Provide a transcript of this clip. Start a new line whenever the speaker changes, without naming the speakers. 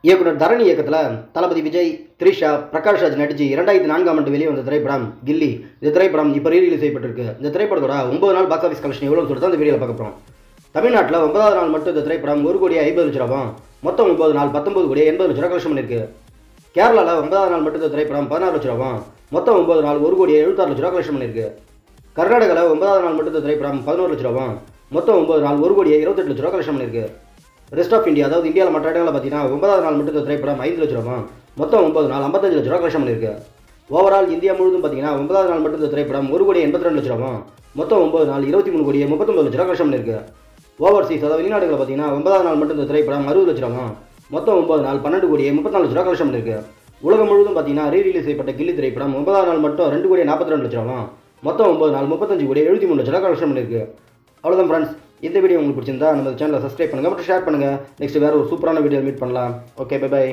இயக்குனர் தரணி இயக்கத்தில் தளபதி விஜய், த்ரிஷா, பிரகாஷ் ராஜ் நடிச்சு 2004ஆம் ஆண்டு வெளியே வந்த திரைப்படம் கில்லி. இந்த திரைப்படம் இப்போ ரீரிலீஸ் செய்யப்பட்டிருக்கு. இந்த திரைப்படத்தோட 9 நாள் பாக்ஸ் ஆஃபீஸ் கலெக்ஷன் எவ்வளோன்னு சொல்லிட்டு அந்த வீடியோவில் பார்க்க போகிறோம். தமிழ்நாட்டில் 9வது நாள் மட்டும் இந்த திரைப்படம் 1,50,00,000 மொத்தம் 9 நாள் 19,80,00,000 கலெக்ஷன் பண்ணியிருக்கு. கேரளாவில் 9வது நாள் மட்டும் இந்த திரைப்படம் 16,00,000 மொத்தம் 9 நாள் 1,76,00,000 கலெக்ஷன் பண்ணியிருக்கு. கர்நாடகாவில் 9வது நாள் மட்டும் இந்த திரைப்படம் 11,00,000 மொத்தம் 9 நாள் 1,28,00,000 கலெக்ஷன் பண்ணியிருக்கு. ரெஸ்ட் ஆஃப் இந்தியா, அதாவது இந்தியாவில் மற்ற இடங்களில் பார்த்தீங்கன்னா 9வது நாள் மட்டும் இந்த திரைப்படம் 5,00,000 மொத்தம் 9 நாள் 55,00,000 கலெக்ஷன் பண்ணியிருக்கு. ஓவரால் இந்தியா முழுவதும் பார்த்தீங்கன்னா 9வது நாள் மட்டும் இந்த திரைப்படம் 1,82,00,000 மொத்தம் 9 நாள் 23,39,00,000 கலெக்ஷன் பண்ணியிருக்கு. ஓவர்சீஸ், அதாவது வெளிநாடுகளில் பார்த்தீங்கன்னா 9வது நாள் மட்டும் இந்த திரைப்படம் 60,00,000 மொத்தம் 9 நாள் 12,34,00,000 கலெக்ஷன் பண்ணியிருக்கு. உலகம் முழுவதும் பார்த்தீங்கன்னா ரீரிலீஸ் செய்யப்பட்ட கில்லி திரைப்படம் 9வது நாள் மட்டும் 2,42,00,000 மொத்தம் 9 நாள் 35,73,00,000 கலெக்ஷன் பண்ணியிருக்கு. அவ்வளோதான் ஃப்ரெண்ட்ஸ். இந்த வீடியோ உங்களுக்கு பிடிச்சிருந்தா நம்ம சேனலை சப்ஸ்கிரைப் பண்ணுங்கள் மற்றும் ஷேர் பண்ணுங்கள். நெக்ஸ்ட் வேறு ஒரு சூப்பரான வீடியோ மீட் பண்ணலாம். Okay, bye by.